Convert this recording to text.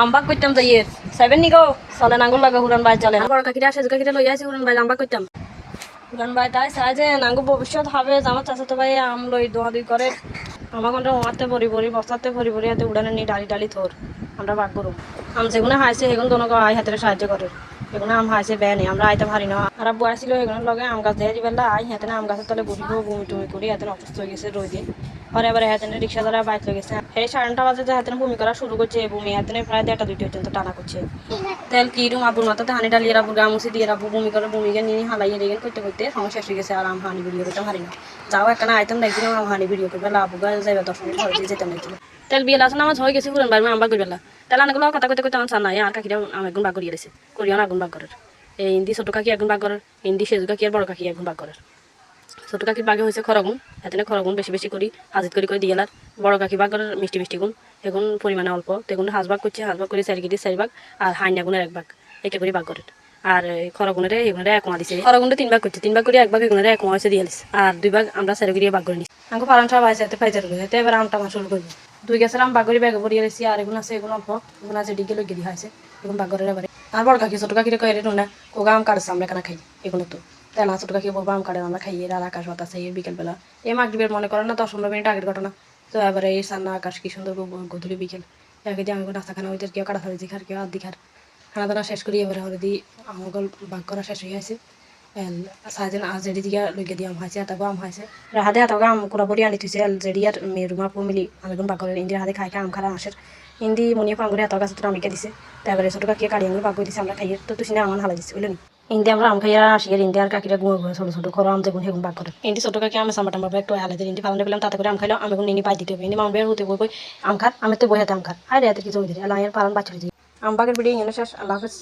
আম্বাক করতাম তো ইয়ে সেভেন নিগো চলে নাঙ্গুল লাগে হুরান ভাই চলে বড় কাকিরা সেজু কাকিরা লই আছে হুরান ভাই আম্বাক করতাম হুরান ভাই তাই চাই যে নাঙ্গু ভবিষ্যৎ হবে আমার চাষা তো ভাই আম লই দোয়া দুই করে আমার ঘন্টা ওমাতে ভরি ভরি বস্তাতে ভরি ভরি হাতে উড়ানে নি ডালি ডালি থোর আমরা বাগ করুম আম যেগুলো হাইছে সেগুলো দোনো আই হাতের সাহায্য করে এগুলো আম হাইছে বেয়া নেই আমরা আইতে পারি না আর আব্বু আসছিল এগুলোর লগে আম গাছ দিয়ে দিবেলা আই হাতে আম গাছের তলে বসবো বমি টুমি করি হাতে অসুস্থ হয়ে গেছে রোদ দিয়ে পরে এবারে হাতে রিক্সা দ্বারা বাইক হয়ে গেছে এই 9:30 বাজে যে হাতে বমি করা শুরু করছে বমি হাতে প্রায় 1:30-2 পর্যন্ত টানা করছে তেল কি রুম আবুর মাথাতে হানি ডালিয়ে রাবু গামুসি দিয়ে রাবু বমি করে বমিকে নিয়ে হালাইয়ে রেগেন করতে করতে সময় শেষ হয়ে গেছে আর আম হানি ভিডিও করতে পারি না যাও একটা আইটেম দেখছিলাম আম হানি ভিডিও করবে লাবু গা যাইবে 10 মিনিট হয়ে যেতে লাগছিল তেল বিয়ে লাসন আমার হয়ে গেছে পুরান বাড়ি আম্বা করবেলা তেল অনেকগুলো কথা কইতে কইতে আমার চান আর কাকিরা আমি একগুণ বাগ করিয়ে দিয়েছে করিও না আগুন বাগ করার এই হিন্দি ছোট কাকি একগুণ বাগ করার হিন্দি সেজু কাকি আর বড় কাকি একগুণ বাগ করার ছোট কাকির বাগে হয়েছে খরগুন এতে খরগুন বেশি বেশি করি হাজিত করে দিয়ে গেলার বড় কাকি বাগ করার মিষ্টি মিষ্টি গুণ এখন পরিমাণে অল্প তেগুন হাঁসবাগ করছে হাঁসবাগ করে 4 কেজি 4 ভাগ আর হাইনা গুণের 1 ভাগ এটা করে বাগ করেন আর খরগুনের এগুলো 1 দিছে খরগুনটা 3 ভাগ করছে 3 ভাগ করে 1 ভাগ এগুলো 1 হয়েছে দিয়ে দিছে আর 2 ভাগ আমরা 4 কেজি বাগ করে নিছি আমাকে পালন সব আছে এতে ফাইজার করে এতে এবার আমটা শুরু করবো 2 গ্যাসের আম বাগ করে ব্যাগে ভরিয়ে রেছি আর এগুলো আছে এগুলো অল্প এগুলো আছে ডিগে লগে দিয়ে হয়েছে এখন বাগ করে এবারে আর বড় কাকি ছোট কাকিরে কয়ে রে না ওগা আম কাটছে আমরা কেন খাই এগুলো তো তাই না ছোট কাকি বলবো আম কাটে আমরা খাইয়ে আর আকাশ বাতাস এই বিকেলবেলা এই মাগরিবের মনে করেন না 10-15 মিনিট আগের ঘটনা তো এবারে এই সান্না আকাশ কি সুন্দর গধূলি বিকেল একে দিয়ে আমি নাস্তা খানা ওইদের কেউ কাটা ফেলেছি খার কেউ আদি খার খানা দানা শেষ করি এবারে হলে দিই আমগল বাগ করা শেষ হয়ে আছে সারাদিন আজ জেডি দিকে লইকে দিয়ে আম হয়েছে এত আম হয়েছে হাতে হাতে আম কুড়া পরি আনি থুছে জেডি আর মেরুমা পু মিলি আমি এখন বাগ করে ইন্দির হাতে খাই আম খারা আসের ইন্দি মনিয়া ফাঙ্গুরে এত গাছ আমিকে দিছে তারপরে ছোট কাকিয়ে কাড়ি আঙুল বাগ করে দিছে আমরা খাইয়ে তো তুই আমার হালা দিচ্ছে বুঝলেন ইন্দি আমরা আম খাইয়া আসি আর ইন্দি আর কাকিরা গুঁড়ো গুঁড়ো ছোটো ছোটো খরো আম যেগুন সেগুন বাগ করে ইন্দি ছোটো কাকি আমি সাম্বা টাম্বা একটু আলাদা ইন্দি ফালানো পেলাম তাতে করে আম খাইলাম আমি এখন নিনি পাই দিতে হবে ইন্দি মাম বের হতে বই আম খার আমি তো বই হাতে আম খার হাই রে হাতে কিছু হয়ে যায় আল্লাহ পালন বাচ্চা আম বাগের ভিডিও এনে শেষ আল্লাহ হাফেজ।